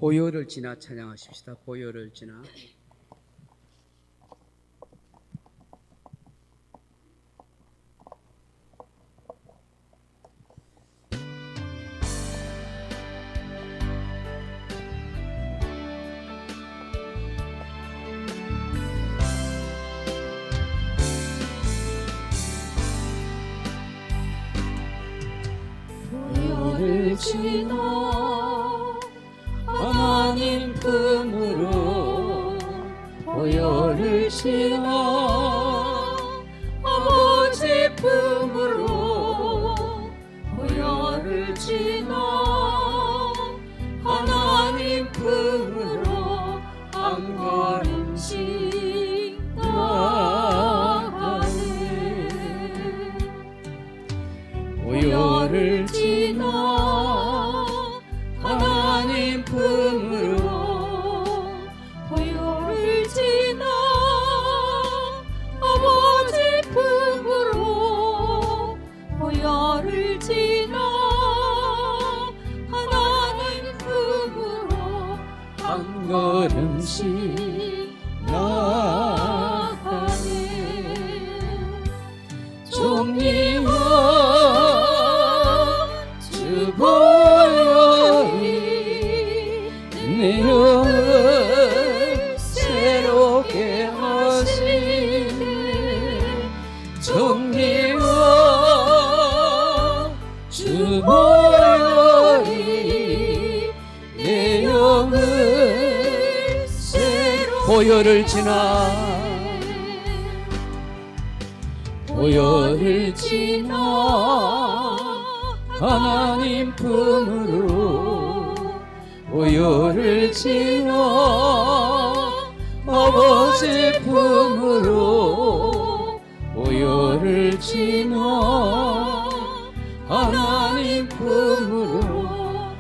보혈을 지나 찬양하십시다. 보혈을 지나. 보혈을 지나 하나님 품으로 보혈을 지나 아버지 품으로 보혈을 지나 하나님 품으로 한 걸음씩 나가네. 보혈을 지나 하나님 품으로 보혈을 지나 아버지 품으로 보혈을 지나 하나님 품으로 한 걸음씩 나가네. 종이와 주 보혈이 내 영을 새롭게 하시네. 종이와 주 보혈이 내 영을 새롭게 보혈을 지나 보혈을 지나 하나님 품으로 보혈을 지나 아버지 품으로 보혈을 지나 하나님 품으로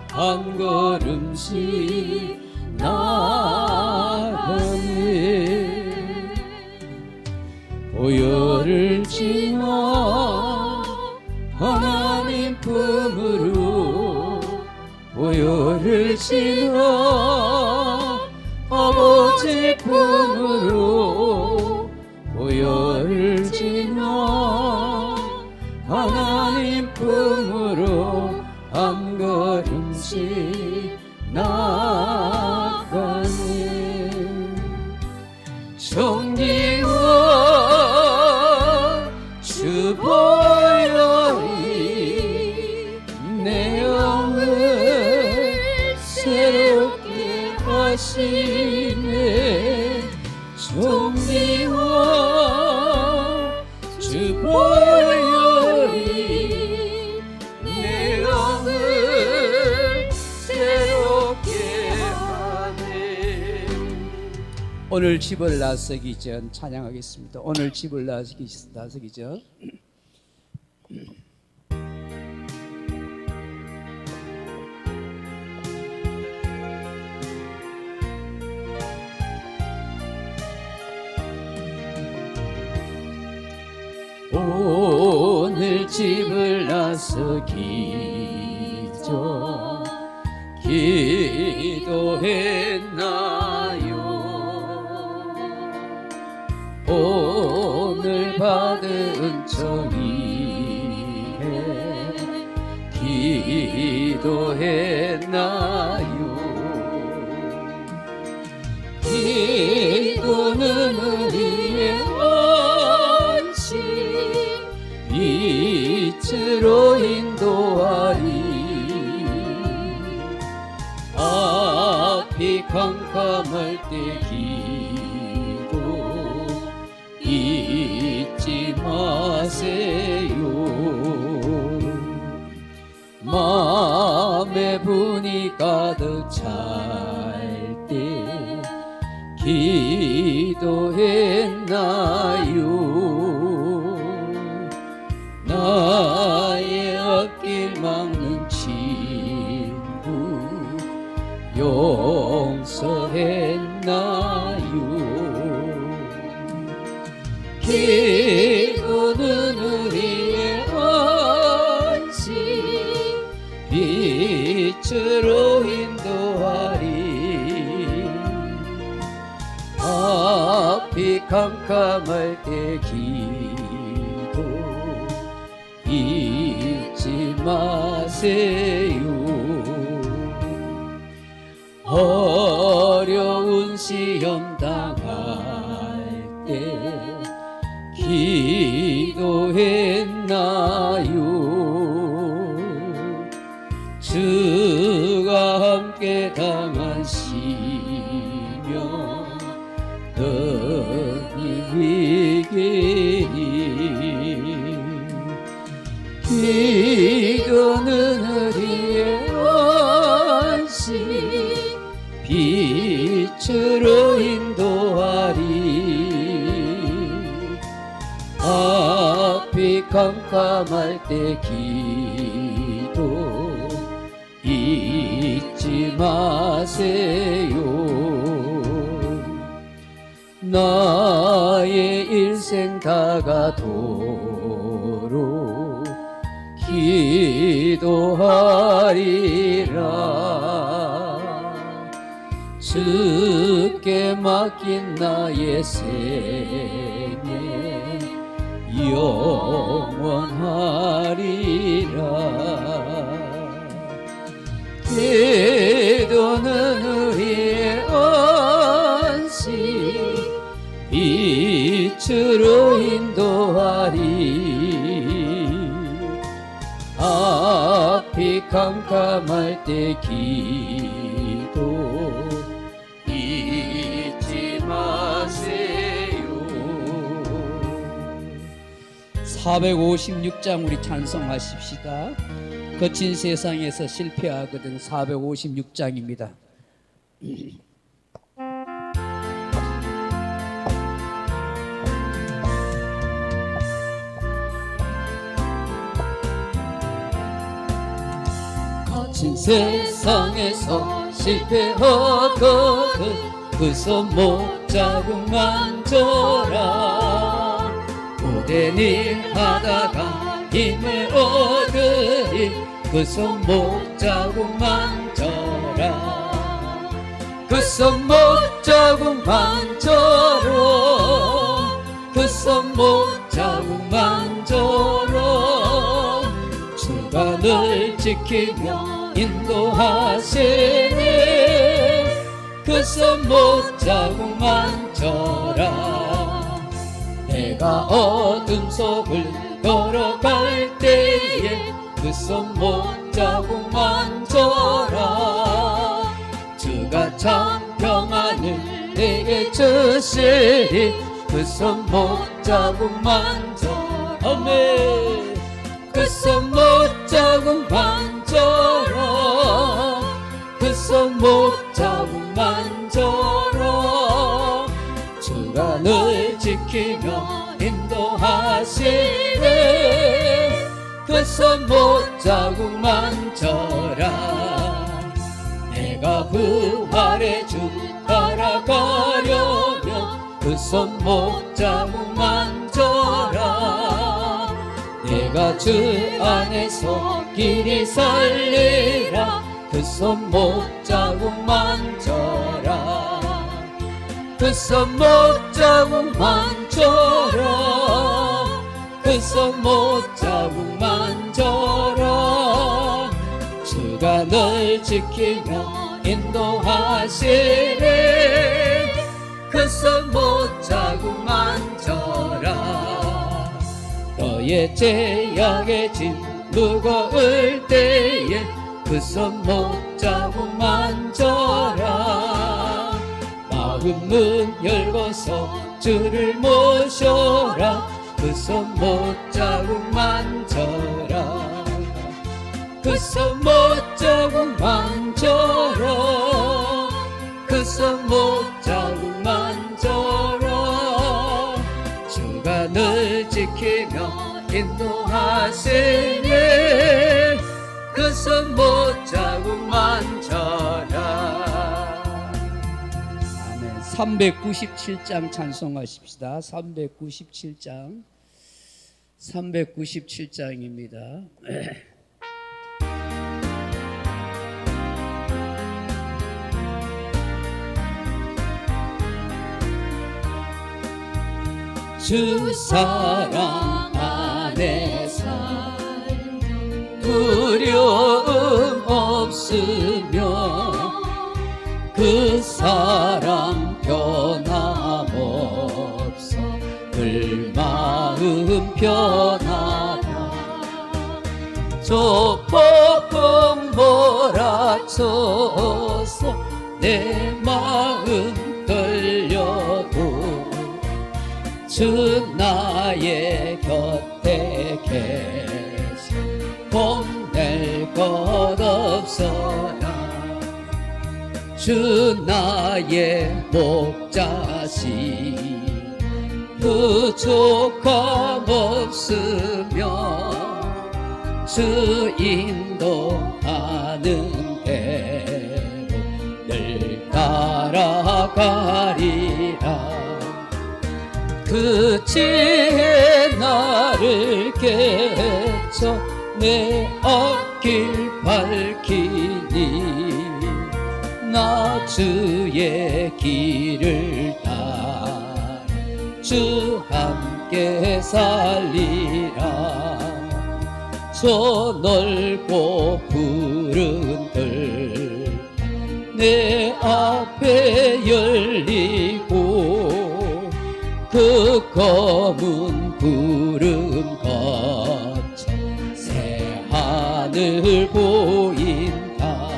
한 걸음씩 나가네. 보혈을 지나 하나님 품으로 보혈을 지나 아버지 품으로 보혈을 지나 하나님 품으로 한 걸음씩 나가네. 종기와 주 보혈이 내 영을 새롭게 하시네. 종기와 주 보혈이 내 영을 새롭게 하네. 오늘 집을 나서기 전 찬양하겠습니다. 오늘 집을 나서기 전 오늘 집을 나서기 전 기도했나요? 오늘 받은 정의에 기도했나요? 기도는 우리의 원칙 빛으로 인도하리. 앞이 캄캄할 때 기도 잊지 마세요. 마음에 분이 가득 찰 때 기도했나요? 나의 앞길 막는 친구 용서했나요? 기도는 우리의 원칙 빛으로 인도하리. 앞이 캄캄할 때 기도 잊지 마세요. 어려운 시험 당할 때 기도했나요? 주가 함께 당하시며 위기니 기도는 우리의 원시 빛으로 인도하리. 앞이 캄캄할 때 기도 잊지 마세요. 나의 일생 다가도록 기도하리라. 주께 맡긴 나의 생애 영원하리라. 기도는 우리의 언시 빛으로 인도하리. 앞이 캄캄할 때 기도 잊지 마세요. 456장 우리 찬송하십시다. 거친 세상에서 실패하거든. 456장입니다. 거친 세상에서 실패하거든 그 손목 자국 만져라. 고된 일 하다가 힘을 얻으리 그 손목 자국 만져라. 그 손목 자국 만져라. 그 손목 자국 만져라. 주가 널 지키며 인도하시네. 그 손목 자국 만져라. 내가 어둠 속을 걸어갈 때에 그 손목 자국 만져라. 주가 참 평안을 내게 주시리. 그 손목 자국 만져라. 아멘. 그 손목 자국 만져라. 그 손목 자국 만져라. 주가 널 지키며 인도하시네. 그 손목 자국 만져라. 내가 부활의 주 따라가려면 그 손목 자국 만져라. 내가 주 안에서 길이 살리라. 그 손목 자국 만져라. 그 손목 자국 만져라. 그 손목 자국 만져라. 주가 널 지키며 인도하시네. 그 손목 자국 만져라. 너의 죄악의 짐 무거울 때에 그 손목 자국 만져라. 마음 문 열고서 주를 모셔라. 그 손목 자국 만져라. 그 손목 자국 만져라. 그 손목 자국 만져라. 주가 널 지키며 인도하시네. 그 손목 자국 만져라. 아멘. 397장 찬송하십시다. 397장입니다. 주 사랑 안에 살면 두려움 없으며 그 사랑 변함없어 늘 마음 편하다. 저 폭풍 몰아쳐서 내 마음 떨려도 주 나의 곁에 계셔 겁낼 것 없어라. 주 나의 목자시 부족함 없으며 주 인도하는 대로 늘 따라가리라. 그 지혜 나를 깨쳐 내 앞길 밝히니 나 주의 길을 따라 주 함께 살리라. 저 넓고 푸른 들 내 앞에 열리고 그 검은 구름 거쳐 새 하늘 보인다.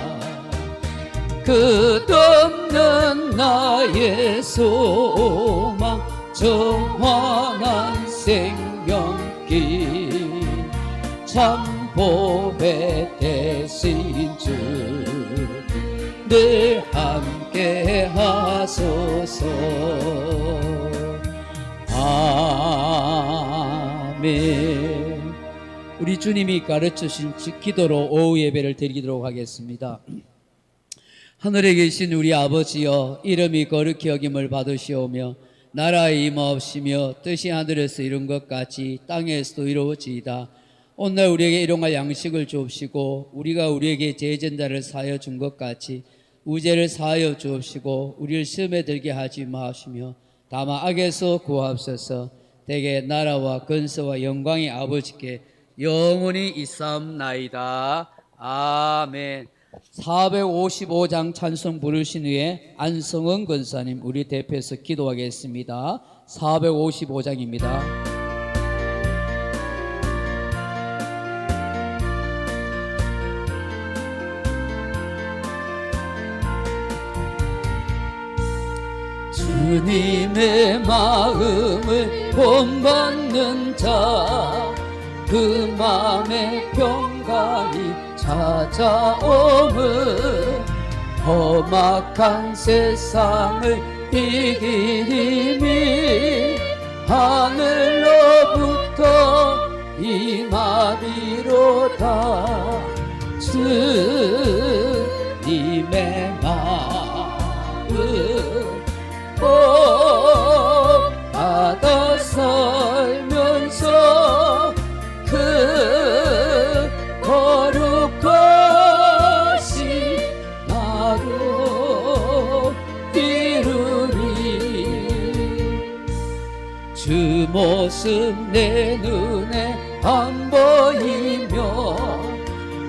끝없는 나의 소망 정환한 생명길 참 보배 되신 주 늘 함께 하소서. 아멘. 우리 주님이 가르쳐주신 기도로 오후 예배를 드리도록 하겠습니다. 하늘에 계신 우리 아버지여, 이름이 거룩히 여김을 받으시오며 나라의 임하옵시며 뜻이 하늘에서 이룬 것 같이 땅에서도 이루어지이다. 오늘 우리에게 일용할 양식을 주옵시고 우리가 우리에게 죄진 자를 사하여 준 것 같이 우죄를 사하여 주옵시고 우리를 시험에 들게 하지 마시며 다만 악에서 구하옵소서. 대개 나라와 근세와 영광이 아버지께 영원히 있사옵나이다. 아멘. 455장 찬송 부르신 후에 안성은 권사님 우리 대표해서 기도하겠습니다. 455장입니다. 주님의 마음을 본받는 자 그 마음의 평강이 찾아오면 험악한 세상을 이길 힘이 하늘로부터 임하리로다. 주님의 마음 꼭 받아 살면서 그 거룩하신 나로 이루리. 주 모습 내 눈에 안 보이며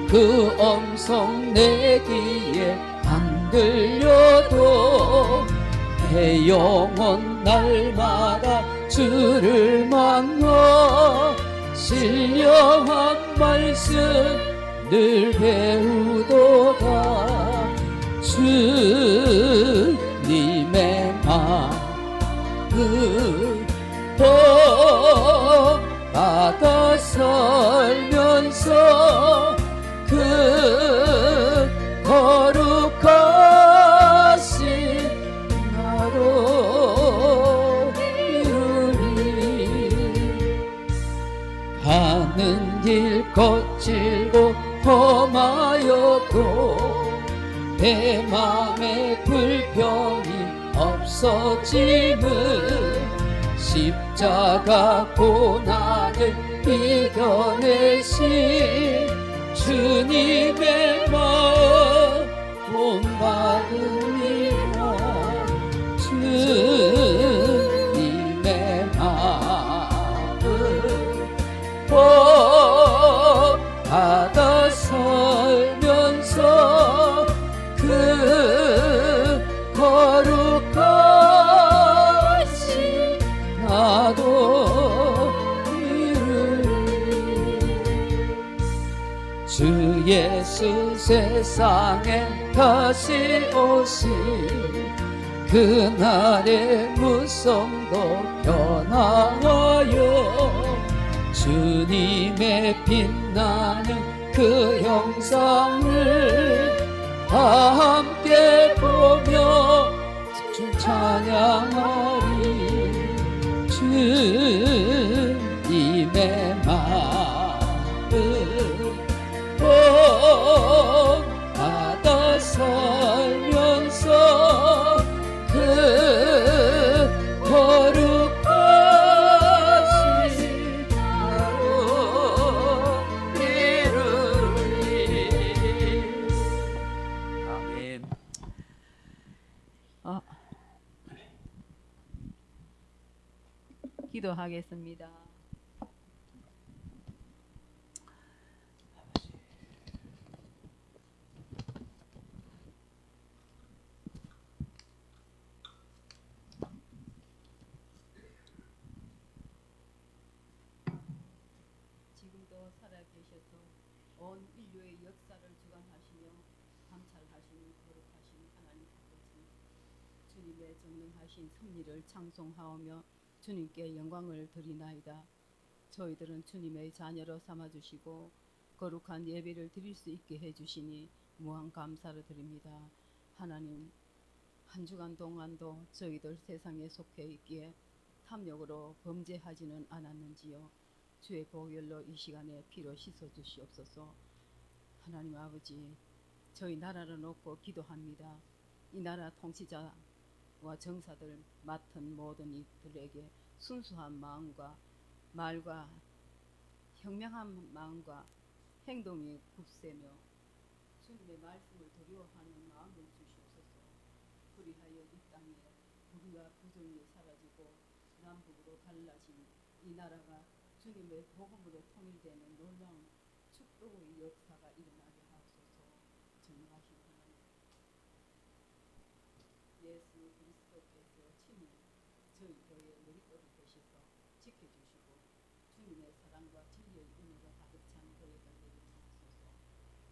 그 음성 내 귀에 안 들려도 내 영혼 날마다 주를 만나 신령한 말씀 늘 배우도다. 주님의 마음 복 받아 살면서 그 거룩하신 나로 이루리. 가는 길 거칠고 험하여도 내 맘에 불평이 없어짐을 십자가 고난을 이겨내신 주님의 마음 본받으리라. 주님의 마음 세상에 다시 오실 그날의 무성도 변화하여 주님의 빛나는 그 형상을 다 함께 보며 주 찬양하리. 주님의 마음 복 받아 살면서 그 거룩하신 나로 이루리. 아멘. 기도하겠습니다. 지금도 살아계셔서 온 인류의 역사를 주관하시며 감찰하시는 거룩하신 하나님 아버지, 주님의 전능하신 섭리를 찬송하오며 주님께 영광을 드리나이다. 저희들은 주님의 자녀로 삼아주시고 거룩한 예배를 드릴 수 있게 해주시니 무한 감사를 드립니다. 하나님, 한 주간 동안도 저희들 세상에 속해 있기에 탐욕으로 범죄하지는 않았는지요. 주의 보혈로 이 시간에 피로 씻어 주시옵소서. 하나님 아버지, 저희 나라를 놓고 기도합니다. 이 나라 통치자와 정사들 맡은 모든 이들에게 순수한 마음과 말과 현명한 마음과 행동이 굳세며 주님의 말씀을 두려워하는 마음을 주시옵소서. 그리하여 이 땅에 불의와 부정이 사라지고 남북으로 갈라진 이 나라가 주님의 복음으로 통일되는 놀라운 축복의 역사가 일어나게 하옵소서. 전능하신 하나님, 예수 그리스도께서 친히 저희 교회의 머릿돌이 되셔서 지켜주시고 주님의 사랑과 진리의 은혜로 가득 찬 교회가 되게 하옵소서.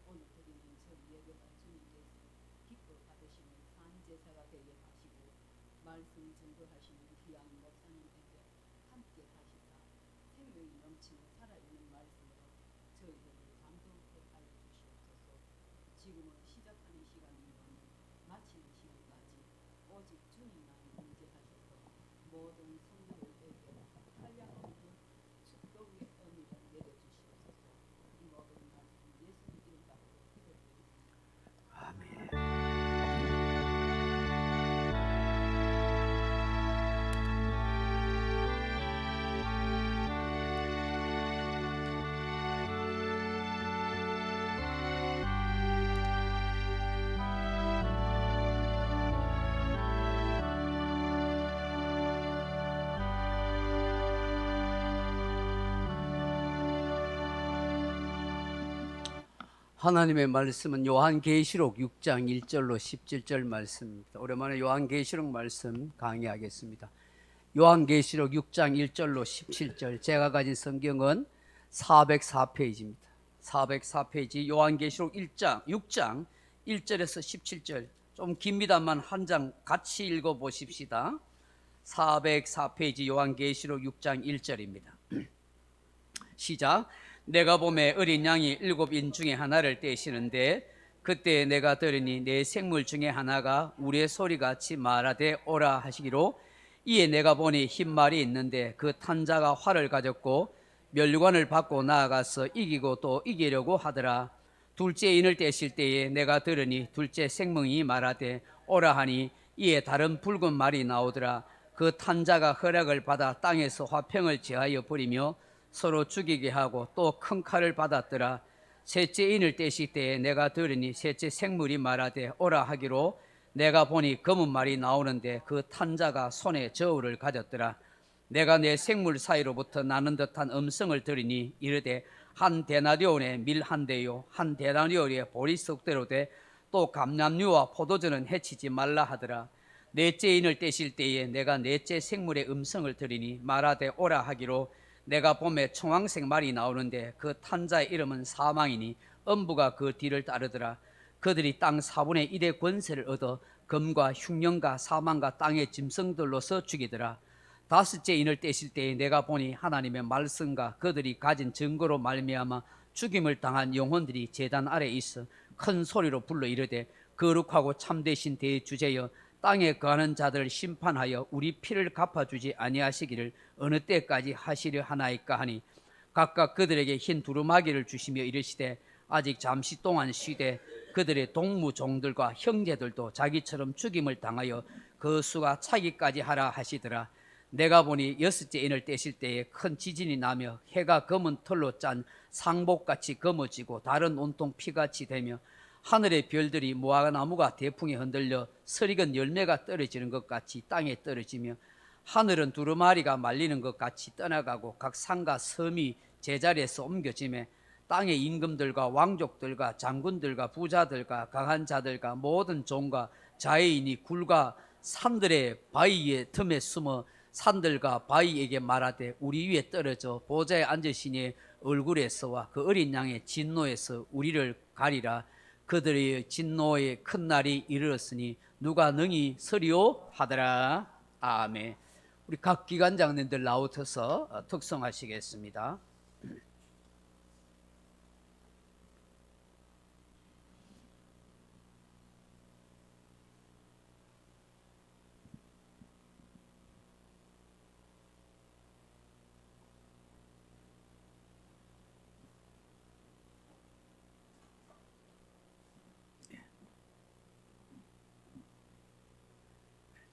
오늘 드리는 저희 예배가 주님께서 기뻐 받으시는 산제사가 되게 하시고 말씀 증거하시는 귀한 목사님에게 함께 하시사 생명이 넘치는 살아있는 말씀으로 저희들을 감동케 하여 주시옵소서. 지금은 시작하는 시간이오니 마치는 시간까지 오직 주님만 임재하셔서 모든 성도들에게 한량없는 축복의 은혜를 내려주시옵소서. 이 모든 말씀 예수님 이름 받고 기도드립니다. 하나님의 말씀은 요한계시록 6장 1절로 17절 말씀입니다. 오랜만에 요한계시록 말씀 강의하겠습니다. 요한계시록 6장 1절로 17절, 제가 가진 성경은 404페이지입니다. 404페이지 요한계시록 6장 1절에서 17절, 좀 깁니다만 한 장 같이 읽어보십시다. 404페이지 요한계시록 6장 1절입니다. 시작. 내가 보매 어린 양이 7인 중에 하나를 떼시는데 그때 내가 들으니 내 생물 중에 하나가 우리의 소리같이 말하되 오라 하시기로, 이에 내가 보니 흰 말이 있는데 그 탄자가 활을 가졌고 면류관을 받고 나아가서 이기고 또 이기려고 하더라. 둘째 인을 떼실 때에 내가 들으니 둘째 생명이 말하되 오라 하니, 이에 다른 붉은 말이 나오더라. 그 탄자가 허락을 받아 땅에서 화평을 제하여 버리며 서로 죽이게 하고 또 큰 칼을 받았더라. 셋째 인을 떼실 때에 내가 들으니 셋째 생물이 말하되 오라 하기로, 내가 보니 검은 말이 나오는데 그 탄자가 손에 저울을 가졌더라. 내가 내 생물 사이로부터 나는 듯한 음성을 들으니 이르되, 한 데나리온에 밀 한 대요 한 데나리온에 보리 썩대로 돼 또 감람류와 포도주는 해치지 말라 하더라. 넷째 인을 떼실 때에 내가 넷째 생물의 음성을 들으니 말하되 오라 하기로, 내가 봄에 청황색 말이 나오는데 그 탄자의 이름은 사망이니 음부가 그 뒤를 따르더라. 그들이 땅 4분의 1의 권세를 얻어 금과 흉년과 사망과 땅의 짐승들로서 죽이더라. 다섯째 인을 떼실 때에 내가 보니 하나님의 말씀과 그들이 가진 증거로 말미암아 죽임을 당한 영혼들이 제단 아래 있어 큰 소리로 불러 이르되 거룩하고 참되신 대주제여 땅에 거하는 자들을 심판하여 우리 피를 갚아주지 아니하시기를 어느 때까지 하시려 하나이까 하니 각각 그들에게 흰 두루마기를 주시며 이르시되 아직 잠시 동안 쉬되 그들의 동무 종들과 형제들도 자기처럼 죽임을 당하여 그 수가 차기까지 하라 하시더라. 내가 보니 여섯째 인을 떼실 때에 큰 지진이 나며 해가 검은 털로 짠 상복같이 검어지고 다른 온통 피같이 되며 하늘의 별들이 무화과나무가 대풍에 흔들려 설익은 열매가 떨어지는 것 같이 땅에 떨어지며 하늘은 두루마리가 말리는 것 같이 떠나가고 각 산과 섬이 제자리에서 옮겨지며 땅의 임금들과 왕족들과 장군들과 부자들과 강한 자들과 모든 종과 자유인이 굴과 산들의 바위의 틈에 숨어 산들과 바위에게 말하되 우리 위에 떨어져 보좌에 앉으시니 얼굴에서와 그 어린 양의 진노에서 우리를 가리라. 그들의 진노의 큰 날이 이르렀으니 누가 능히 서리오 하더라. 아멘. 우리 각 기관장님들 나오셔서 특성하시겠습니다.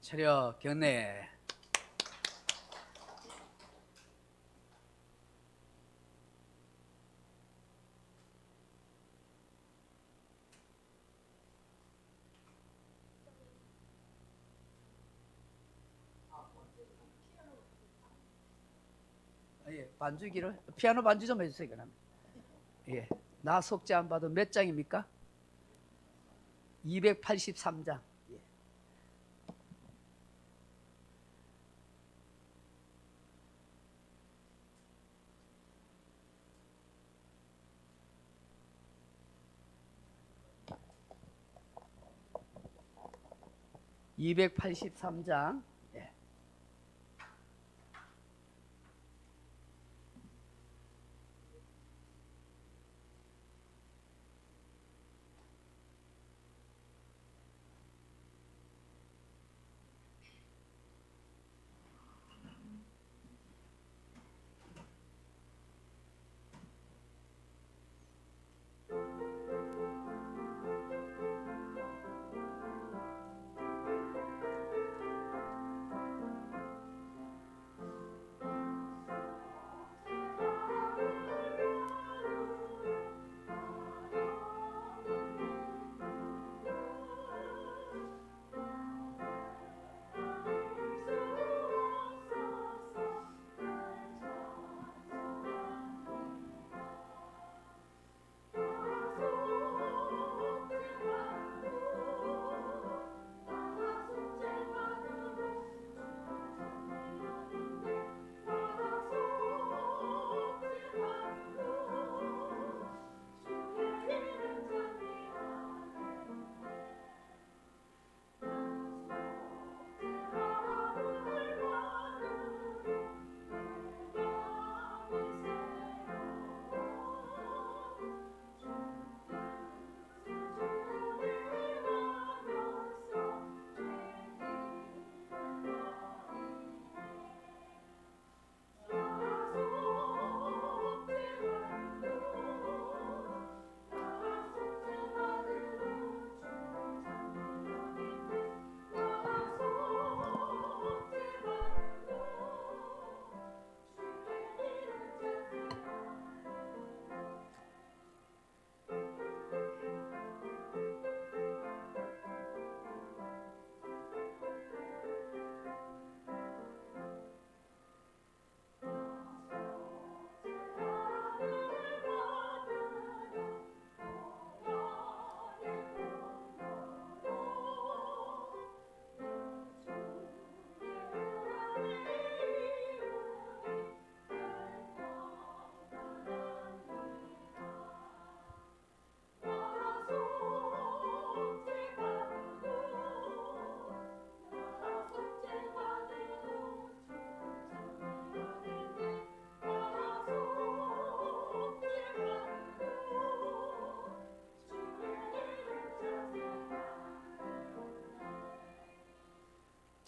차려 경례. 예, 반주기를 피아노 반주 좀 해주세요. 그러면. 예, 나 속죄 안 받은 몇 장입니까? 283장. 예. (283장) 예.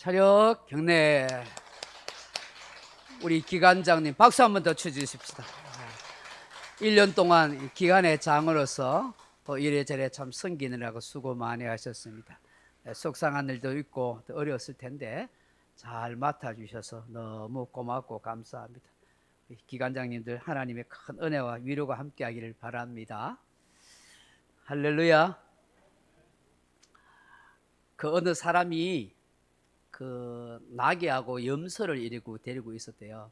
차렷 경례. 우리 기관장님 박수 한 번 더 쳐주십시다. 1년 동안 기관의 장으로서 또 이래저래 참 섬기느라고 수고 많이 하셨습니다. 속상한 일도 있고 또 어려웠을 텐데 잘 맡아주셔서 너무 고맙고 감사합니다. 기관장님들 하나님의 큰 은혜와 위로가 함께하기를 바랍니다. 할렐루야. 그 어느 사람이 그 나귀하고 염소를 이리고 데리고 있었대요.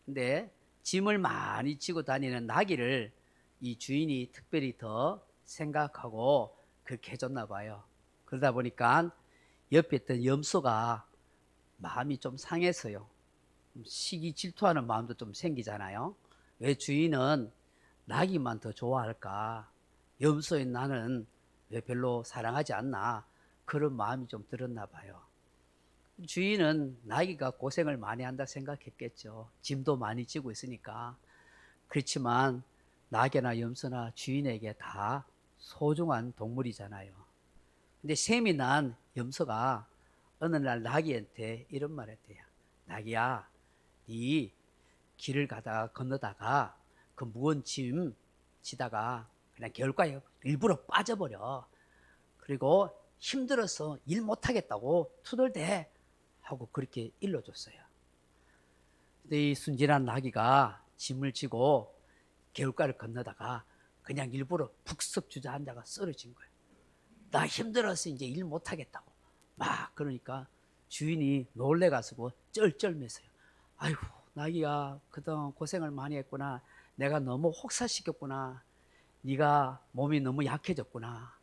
근데 짐을 많이 지고 다니는 나귀를 이 주인이 특별히 더 생각하고 그렇게 해줬나 봐요. 그러다 보니까 옆에 있던 염소가 마음이 좀 상해서요. 시기 질투하는 마음도 좀 생기잖아요. 왜 주인은 나귀만 더 좋아할까? 염소인 나는 왜 별로 사랑하지 않나? 그런 마음이 좀 들었나 봐요. 주인은 나귀가 고생을 많이 한다 생각했겠죠. 짐도 많이 지고 있으니까. 그렇지만 나귀나 염소나 주인에게 다 소중한 동물이잖아요. 근데 셈이 난 염소가 어느 날 나귀한테 이런 말 했대요. 나귀야, 네 길을 가다가 건너다가 그 무거운 짐 지다가 그냥 겨울가에 일부러 빠져버려. 그리고 힘들어서 일 못하겠다고 투덜대 하고 그렇게 일러줬어요. 근데 이 순진한 나귀가 짐을 지고 겨울가를 건너다가 그냥 일부러 푹석 주저앉아가 쓰러진 거예요. 나 힘들어서 이제 일 못하겠다고 막 그러니까 주인이 놀래가지고 쩔쩔매서요. 아이고 나귀야 그동안 고생을 많이 했구나. 내가 너무 혹사시켰구나. 네가 몸이 너무 약해졌구나.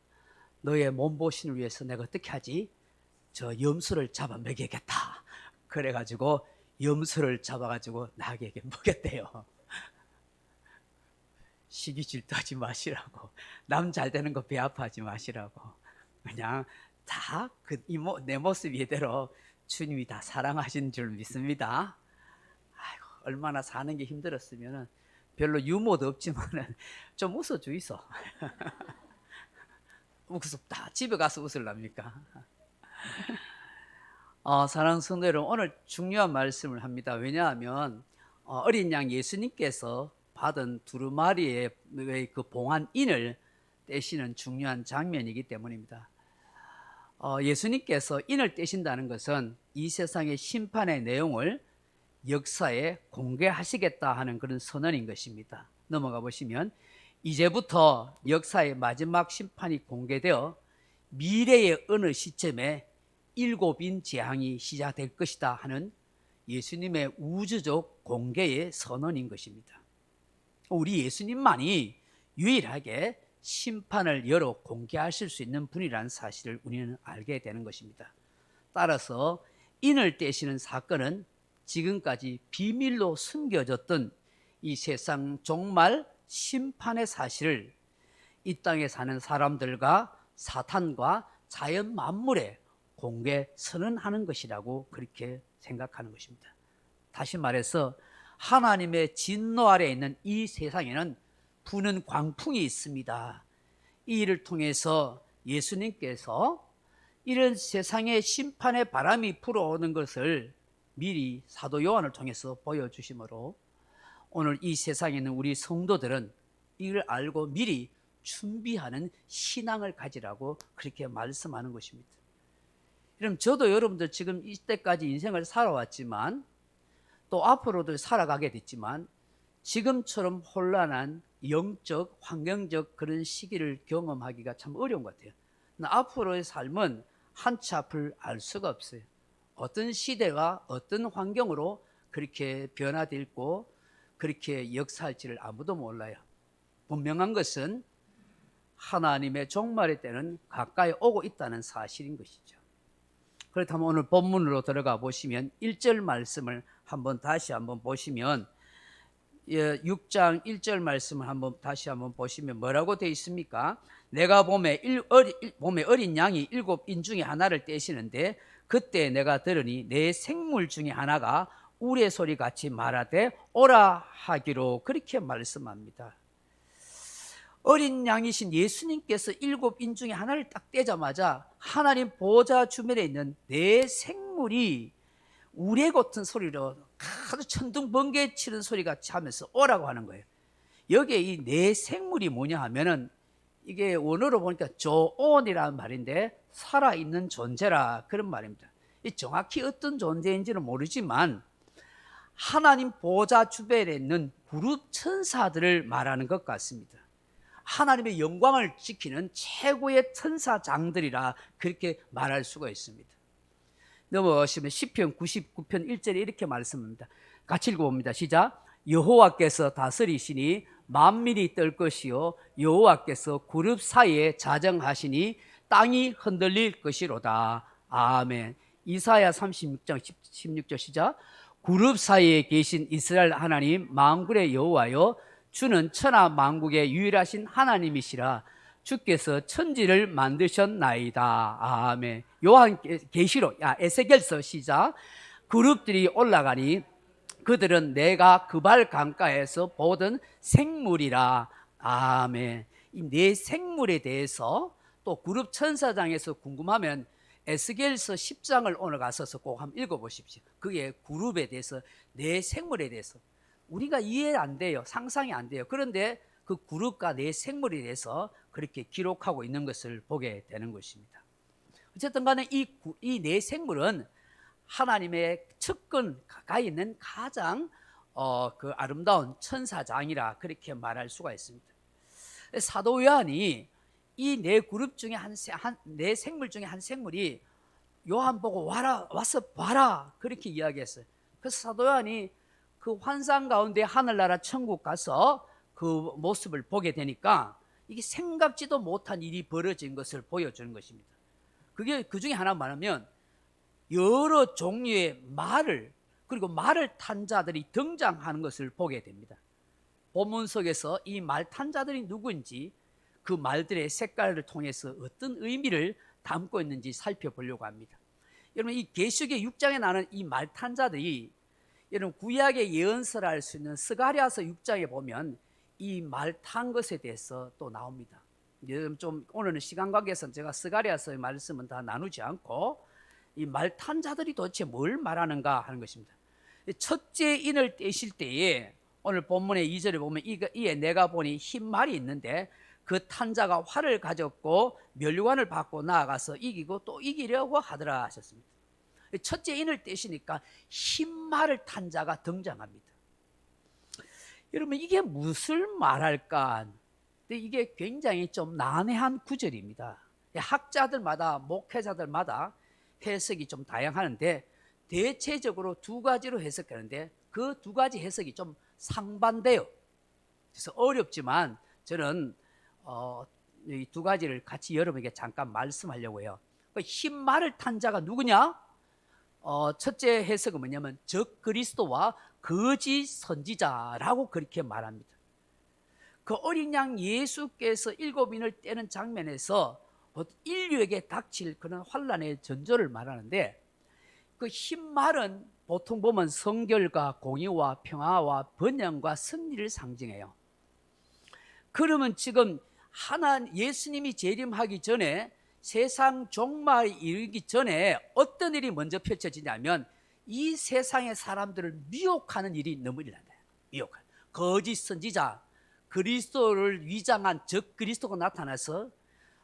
너의 몸보신을 위해서 내가 어떻게 하지? 저 염소를 잡아 먹여야겠다. 그래가지고 염소를 잡아가지고 나귀에게 먹였대요. 시기 질투하지 마시라고. 남 잘 되는 거 배 아파하지 마시라고. 그냥 다 내 모습 이대로 주님이 다 사랑하시는 줄 믿습니다. 아이고, 얼마나 사는 게 힘들었으면 별로 유머도 없지만은 좀 웃어주이소. 웃었다. 집에 가서 웃을랍니까? 사랑하는 성도 여러분, 오늘 중요한 말씀을 합니다. 왜냐하면 어린 양 예수님께서 받은 두루마리의 그 봉한 인을 떼시는 중요한 장면이기 때문입니다. 예수님께서 인을 떼신다는 것은 이 세상의 심판의 내용을 역사에 공개하시겠다 하는 그런 선언인 것입니다. 넘어가 보시면 이제부터 역사의 마지막 심판이 공개되어 미래의 어느 시점에 7인 재앙이 시작될 것이다 하는 예수님의 우주적 공개의 선언인 것입니다. 우리 예수님만이 유일하게 심판을 열어 공개하실 수 있는 분이라는 사실을 우리는 알게 되는 것입니다. 따라서 인을 떼시는 사건은 지금까지 비밀로 숨겨졌던 이 세상 종말 심판의 사실을 이 땅에 사는 사람들과 사탄과 자연 만물에 공개 선언하는 것이라고 그렇게 생각하는 것입니다. 다시 말해서 하나님의 진노 아래에 있는 이 세상에는 부는 광풍이 있습니다. 이 일을 통해서 예수님께서 이런 세상의 심판의 바람이 불어오는 것을 미리 사도 요한을 통해서 보여주심으로 오늘 이 세상에 있는 우리 성도들은 이걸 알고 미리 준비하는 신앙을 가지라고 그렇게 말씀하는 것입니다. 그럼 저도 여러분들 지금 이때까지 인생을 살아왔지만 또 앞으로도 살아가게 됐지만 지금처럼 혼란한 영적, 환경적 그런 시기를 경험하기가 참 어려운 것 같아요. 앞으로의 삶은 한치 앞을 알 수가 없어요. 어떤 시대가 어떤 환경으로 그렇게 변화되고 그렇게 역사할지를 아무도 몰라요. 분명한 것은 하나님의 종말의 때는 가까이 오고 있다는 사실인 것이죠. 그렇다면 오늘 본문으로 들어가 보시면 1절 말씀을 다시 한번 보시면 6장 1절 말씀을 다시 한번 보시면 뭐라고 되어 있습니까? 내가 봄에 어린 양이 7인 중에 하나를 떼시는데 그때 내가 들으니 내 생물 중에 하나가 우레소리 같이 말하되 오라 하기로 그렇게 말씀합니다. 어린 양이신 예수님께서 7인 중에 하나를 딱 떼자마자 하나님 보좌 주변에 있는 내 생물 생물이 우레 같은 소리로 아주 천둥 번개 치는 소리 같이 하면서 오라고 하는 거예요. 여기에 이 내 생물이 뭐냐 하면은 이게 원어로 보니까 조온이라는 말인데 살아있는 존재라 그런 말입니다. 정확히 어떤 존재인지는 모르지만 하나님 보좌 주변에 있는 그룹 천사들을 말하는 것 같습니다. 하나님의 영광을 지키는 최고의 천사장들이라 그렇게 말할 수가 있습니다. 넘어가시면 시편 99편 1절에 이렇게 말씀합니다. 같이 읽어봅니다. 시작. 여호와께서 다스리시니 만민이 떨 것이요 여호와께서 그룹 사이에 자정하시니 땅이 흔들릴 것이로다. 아멘. 이사야 36장 16절 시작. 그룹 사이에 계신 이스라엘 하나님 만군의 여호와여 주는 천하 만국의 유일하신 하나님이시라. 주께서 천지를 만드셨나이다. 아멘. 요한 계시록 에스겔서 시작. 그룹들이 올라가니 그들은 내가 그발 강가에서 보던 생물이라. 아멘. 이 네 생물에 대해서 또 그룹 천사장에서 궁금하면 에스겔서 10장을 오늘 가서서 꼭 한번 읽어보십시오. 그게 그룹에 대해서, 네 생물에 대해서 우리가 이해 안 돼요. 상상이 안 돼요. 그런데 그 그룹과 네 생물에 대해서 그렇게 기록하고 있는 것을 보게 되는 것입니다. 어쨌든 간에 이 네 생물은 하나님의 측근 가까이 있는 가장 그 아름다운 천사장이라 그렇게 말할 수가 있습니다. 사도 요한이 이 네 그룹 중에 네 생물 중에 한 생물이 요한 보고 와서 봐라 그렇게 이야기했어요. 그래서 사도 요한이 그 환상 가운데 하늘나라 천국 가서 그 모습을 보게 되니까 이게 생각지도 못한 일이 벌어진 것을 보여주는 것입니다. 그게 그 중에 하나 말하면 여러 종류의 말을, 그리고 말을 탄 자들이 등장하는 것을 보게 됩니다. 본문 속에서 이 말 탄 자들이 누구인지, 그 말들의 색깔을 통해서 어떤 의미를 담고 있는지 살펴보려고 합니다. 여러분, 이 계시록의 6장에 나오는 이 말 탄 자들이, 여러분 구약의 예언서라 할 수 있는 스가랴서 6장에 보면 이 말 탄 것에 대해서 또 나옵니다. 여러분 좀 오늘은 시간 관계에서 제가 스가랴서의 말씀은 다 나누지 않고 이 말 탄 자들이 도대체 뭘 말하는가 하는 것입니다. 첫째 인을 떼실 때에 오늘 본문의 2절에 보면 이에 내가 보니 흰 말이 있는데 그 탄자가 활을 가졌고 멸관을 받고 나아가서 이기고 또 이기려고 하더라 하셨습니다. 첫째 인을 떼시니까 흰 말을 탄 자가 등장합니다. 여러분 이게 무엇을 말할까? 근데 이게 굉장히 좀 난해한 구절입니다. 학자들마다 목회자들마다 해석이 좀 다양하는데 대체적으로 두 가지로 해석하는데 그 두 가지 해석이 좀 상반돼요. 그래서 어렵지만 저는 이 두 가지를 같이 여러분에게 잠깐 말씀하려고 해요. 흰 말을 탄 자가 누구냐? 첫째 해석은 뭐냐면 적 그리스도와 거짓 선지자라고 그렇게 말합니다. 그 어린 양 예수께서 7인을 떼는 장면에서 인류에게 닥칠 그런 환난의 전조를 말하는데, 그 흰 말은 보통 보면 성결과 공의와 평화와 번영과 승리를 상징해요. 그러면 지금 예수님이 재림하기 전에 세상 종말에 이르기 전에 어떤 일이 먼저 펼쳐지냐면 이 세상의 사람들을 미혹하는 일이 너무 일어난다. 미혹하는 거짓 선지자, 그리스도를 위장한 적 그리스도가 나타나서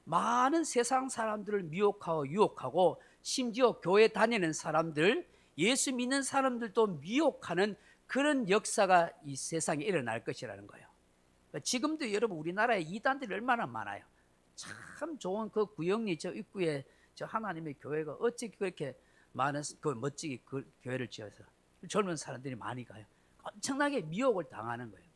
많은 세상 사람들을 미혹하고 유혹하고 심지어 교회 다니는 사람들, 예수 믿는 사람들도 미혹하는 그런 역사가 이 세상에 일어날 것이라는 거예요. 지금도 여러분 우리나라에 이단들이 얼마나 많아요. 참 좋은 그 구역리 저 입구에 저 하나님의 교회가 어찌 그렇게 많은 그 멋지게 그 교회를 지어서 젊은 사람들이 많이 가요. 엄청나게 미혹을 당하는 거예요.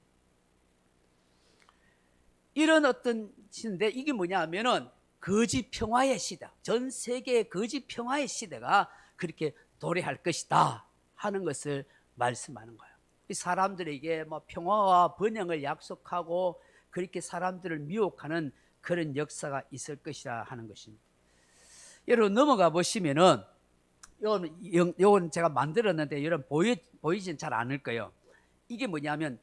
이런 어떤 시대인데 이게 뭐냐 하면은 거짓 평화의 시대, 전 세계의 거짓 평화의 시대가 그렇게 도래할 것이다 하는 것을 말씀하는 거예요. 사람들에게 뭐 평화와 번영을 약속하고 그렇게 사람들을 미혹하는 그런 역사가 있을 것이라 하는 것입니다. 여러분 넘어가 보시면은 요건 제가 만들었는데 여러분 보이진 잘 않을 거예요. 이게 뭐냐면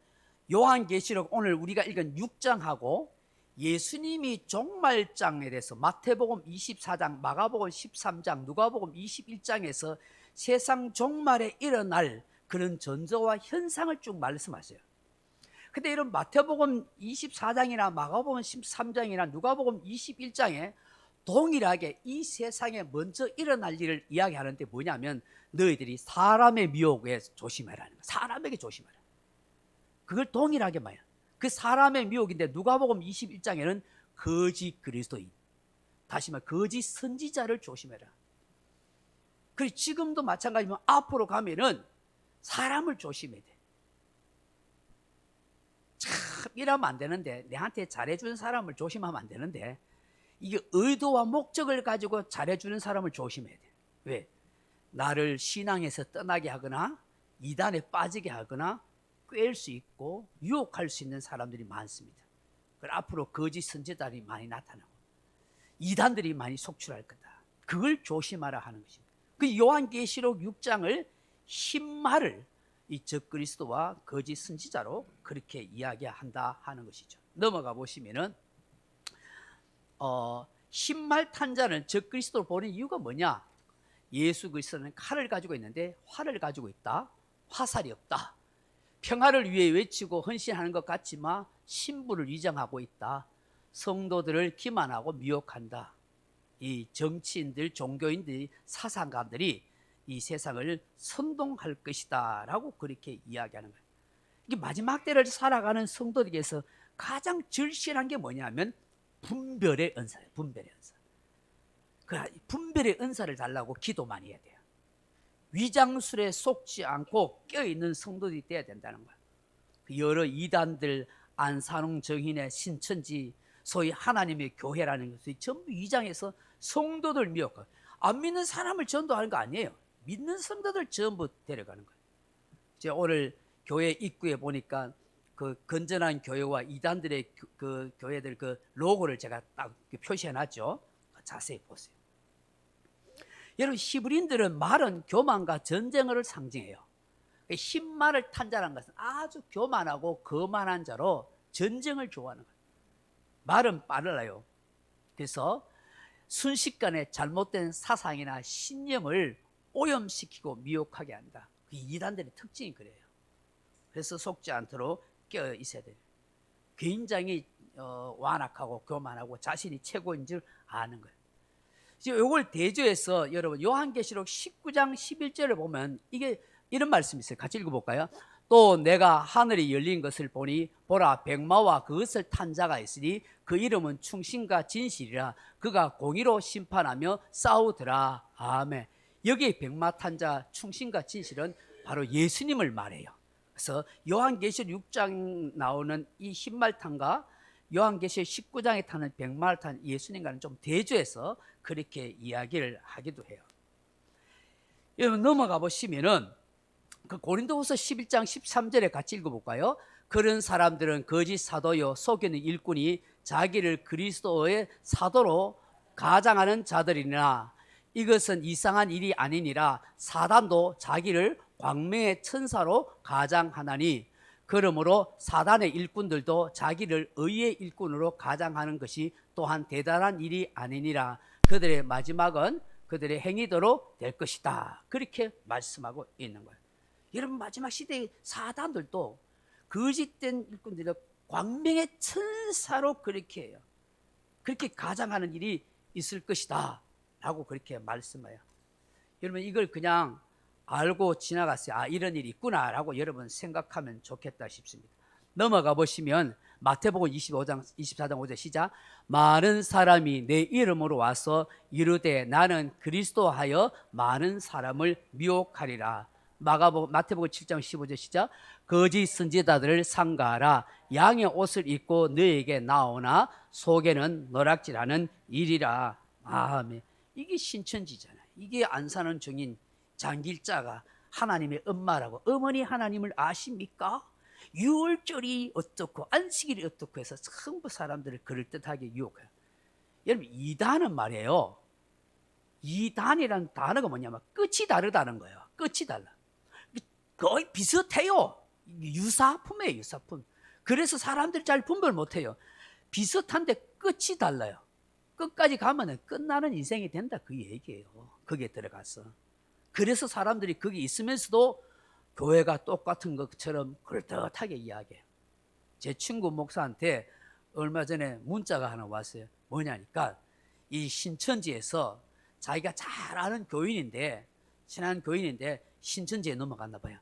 요한계시록 오늘 우리가 읽은 6장하고 예수님이 종말장에 대해서 마태복음 24장, 마가복음 13장, 누가복음 21장에서 세상 종말에 일어날 그런 전조와 현상을 쭉 말씀하세요. 근데 이런 마태복음 24장이나 마가복음 13장이나 누가복음 21장에 동일하게 이 세상에 먼저 일어날 일을 이야기하는데 뭐냐면 너희들이 사람의 미혹에 조심해라는 거야. 사람에게 조심해라. 그걸 동일하게 말이야. 그 사람의 미혹인데 누가복음 21장에는 거짓 그리스도인, 다시 말해 거짓 선지자를 조심해라. 그리고 지금도 마찬가지면 앞으로 가면은 사람을 조심해야 돼. 참 이러면 안 되는데, 내한테 잘해주는 사람을 조심하면 안 되는데, 이게 의도와 목적을 가지고 잘해주는 사람을 조심해야 돼. 왜? 나를 신앙에서 떠나게 하거나 이단에 빠지게 하거나 꿰일 수 있고 유혹할 수 있는 사람들이 많습니다. 그리고 앞으로 거짓 선지자들이 많이 나타나고 이단들이 많이 속출할 거다. 그걸 조심하라 하는 것입니다. 그 요한계시록 6장을 흰말을 이 적그리스도와 거짓 선지자로 그렇게 이야기한다 하는 것이죠. 넘어가 보시면은 흰말 탄자는 적그리스도로 보는 이유가 뭐냐? 예수 그리스도는 칼을 가지고 있는데 활을 가지고 있다. 화살이 없다. 평화를 위해 외치고 헌신하는 것 같지만 신부를 위장하고 있다. 성도들을 기만하고 미혹한다. 이 정치인들, 종교인들, 사상가들이 이 세상을 선동할 것이다 라고 그렇게 이야기하는 거예요. 이게 마지막 때를 살아가는 성도들에게서 가장 절실한 게 뭐냐면 분별의 은사예요. 분별의 은사. 그 분별의 은사를 달라고 기도 많이 해야 돼요. 위장술에 속지 않고 껴있는 성도들이 돼야 된다는 거예요. 여러 이단들, 안산홍 정인의 신천지, 소위 하나님의 교회라는 것이 전부 위장해서 성도들 미혹하고, 안 믿는 사람을 전도하는 거 아니에요. 믿는 성도들 전부 데려가는 거예요. 이제 오늘 교회 입구에 보니까 그 건전한 교회와 이단들의 그 교회들 그 로고를 제가 딱 표시해 놨죠. 자세히 보세요. 여러분, 히브리인들은 말은 교만과 전쟁을 상징해요. 흰 말을 탄 자라는 것은 아주 교만하고 거만한 자로 전쟁을 좋아하는 거예요. 말은 빨라요. 그래서 순식간에 잘못된 사상이나 신념을 오염시키고 미혹하게 한다. 그 이단들의 특징이 그래요. 그래서 속지 않도록 껴 있어야 돼요. 굉장히 완악하고 교만하고 자신이 최고인 줄 아는 거예요. 지금 이걸 대조해서 여러분 요한계시록 19장 11절을 보면 이게 이런 말씀이 있어요. 같이 읽어볼까요? 또 내가 하늘이 열린 것을 보니 보라 백마와 그것을 탄 자가 있으니 그 이름은 충신과 진실이라. 그가 공의로 심판하며 싸우더라. 아멘. 여기 백마 탄 자 충신과 진실은 바로 예수님을 말해요. 그래서 요한계시록 6장 나오는 이 흰말탄과 요한계시록 19장에 타는 백마탄 예수님과는 좀 대조해서 그렇게 이야기를 하기도 해요. 여러분 넘어가 보시면은 그 고린도후서 11장 13절에 같이 읽어볼까요? 그런 사람들은 거짓 사도요 속이는 일꾼이 자기를 그리스도의 사도로 가장하는 자들이나 이것은 이상한 일이 아니니라. 사단도 자기를 광명의 천사로 가장하나니 그러므로 사단의 일꾼들도 자기를 의의 일꾼으로 가장하는 것이 또한 대단한 일이 아니니라. 그들의 마지막은 그들의 행위대로 될 것이다. 그렇게 말씀하고 있는 거예요. 여러분 마지막 시대의 사단들도 거짓된 일꾼들이 광명의 천사로 그렇게 해요. 그렇게 가장하는 일이 있을 것이다 라고 그렇게 말씀해요. 여러분 이걸 그냥 알고 지나갔어요. 아 이런 일이 있구나 라고 여러분 생각하면 좋겠다 싶습니다. 넘어가 보시면 마태복음 24장 5절 시작. 많은 사람이 내 이름으로 와서 이르되 나는 그리스도 하여 많은 사람을 미혹하리라. 마태복음 7장 15절 시작. 거짓 선지자들을 삼가하라. 양의 옷을 입고 너에게 나오나 속에는 노략질하는 일이라. 아멘. 이게 신천지잖아요. 이게 안산홍 정인 장길자가 하나님의 엄마라고, 어머니 하나님을 아십니까? 유월절이 어떻고 안식일이 어떻고 해서 전부 사람들을 그럴듯하게 유혹해요. 여러분 이단은 말이에요, 이단이라는 단어가 뭐냐면 끝이 다르다는 거예요. 끝이 달라. 거의 비슷해요. 유사품이에요. 유사품. 그래서 사람들이 잘 분별 못해요. 비슷한데 끝이 달라요. 끝까지 가면은 끝나는 인생이 된다 그 얘기예요. 거기에 들어가서. 그래서 사람들이 거기 있으면서도 교회가 똑같은 것처럼 그럴듯하게 이야기해요. 제 친구 목사한테 얼마 전에 문자가 하나 왔어요. 뭐냐니까 이 신천지에서 자기가 잘 아는 교인인데, 친한 교인인데 신천지에 넘어갔나 봐요.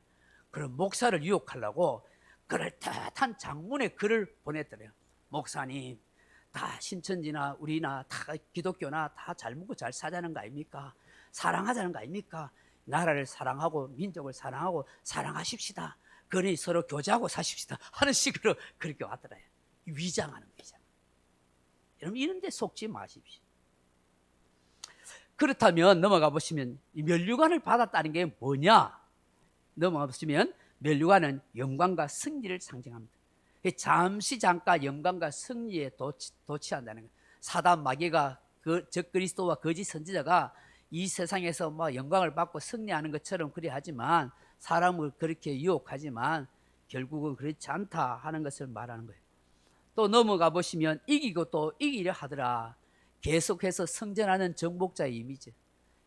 그럼 목사를 유혹하려고 그럴듯한 장문의 글을 보냈더래요. 목사님, 다 신천지나 우리나 다 기독교나 다 잘 먹고 잘 사자는 거 아닙니까? 사랑하자는 거 아닙니까? 나라를 사랑하고 민족을 사랑하고 사랑하십시다. 그러니 서로 교제하고 사십시다 하는 식으로 그렇게 왔더라요. 위장하는 위장. 여러분 이런 데 속지 마십시오. 그렇다면 넘어가 보시면 이 면류관을 받았다는 게 뭐냐? 넘어가 보시면 면류관은 영광과 승리를 상징합니다. 잠시 잠깐 영광과 승리에 도취한다는 거예요. 사단 마귀가 적그리스도와 거짓 선지자가 이 세상에서 뭐 영광을 받고 승리하는 것처럼 그리 하지만, 사람을 그렇게 유혹하지만 결국은 그렇지 않다 하는 것을 말하는 거예요. 또 넘어가 보시면 이기고 또 이기려 하더라. 계속해서 성전하는 정복자의 이미지.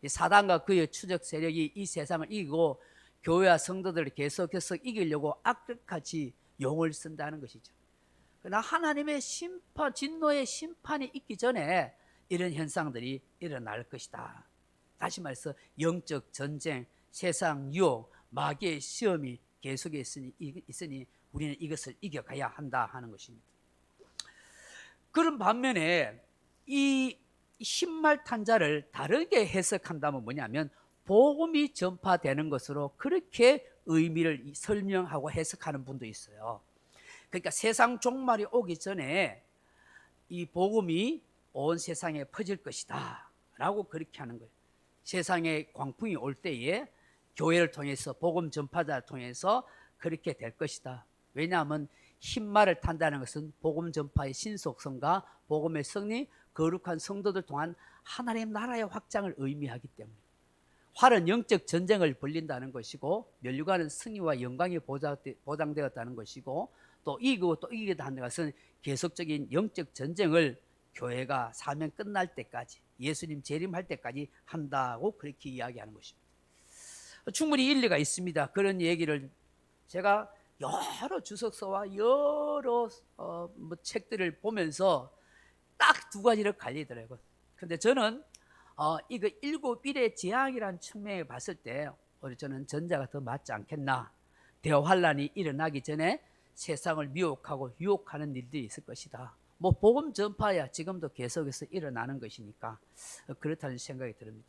사단과 그의 추적 세력이 이 세상을 이기고 교회와 성도들을 계속해서 이기려고 악독같이 용을 쓴다는 것이죠. 그러나 하나님의 심판, 진노의 심판이 있기 전에 이런 현상들이 일어날 것이다. 다시 말해서 영적 전쟁, 세상 유혹, 마귀의 시험이 계속해 있으니 우리는 이것을 이겨가야 한다 하는 것입니다. 그런 반면에 이 신말 탄자를 다르게 해석한다면 뭐냐면 복음이 전파되는 것으로 그렇게 의미를 설명하고 해석하는 분도 있어요. 그러니까 세상 종말이 오기 전에 이 복음이 온 세상에 퍼질 것이다 라고 그렇게 하는 거예요. 세상에 광풍이 올 때에 교회를 통해서 복음 전파자를 통해서 그렇게 될 것이다. 왜냐하면 흰말을 탄다는 것은 복음 전파의 신속성과 복음의 승리, 거룩한 성도들 통한 하나님 나라의 확장을 의미하기 때문에, 활은 영적 전쟁을 벌린다는 것이고 면류관은 승리와 영광이 보장되었다는 것이고, 또 이기고 또 이기다 하는 것은 계속적인 영적 전쟁을 교회가 사명 끝날 때까지, 예수님 재림할 때까지 한다고 그렇게 이야기하는 것입니다. 충분히 일리가 있습니다. 그런 얘기를 제가 여러 주석서와 여러 책들을 보면서 딱 두 가지를 갈리더라고요. 근데 저는 이거 일곱 일의 재앙이라는 측면에 봤을 때 저는 전자가 더 맞지 않겠나. 대환란이 일어나기 전에 세상을 미혹하고 유혹하는 일들이 있을 것이다. 뭐 복음 전파야 지금도 계속해서 일어나는 것이니까 그렇다는 생각이 듭니다.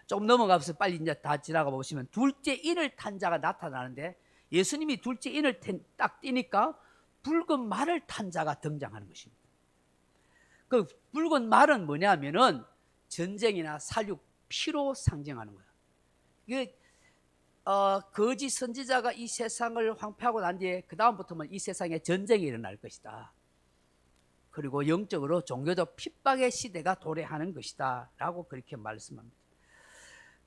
조금 넘어가서 빨리 이제 다 지나가 보시면 둘째 인을 탄 자가 나타나는데, 예수님이 둘째 인을 딱 띄니까 붉은 말을 탄 자가 등장하는 것입니다. 그 붉은 말은 뭐냐면은 전쟁이나 살육, 피로 상징하는 거예요. 이게 거짓 선지자가 이 세상을 황폐하고 난 뒤에 그 다음부터는 이 세상에 전쟁이 일어날 것이다. 그리고 영적으로 종교적 핍박의 시대가 도래하는 것이다 라고 그렇게 말씀합니다.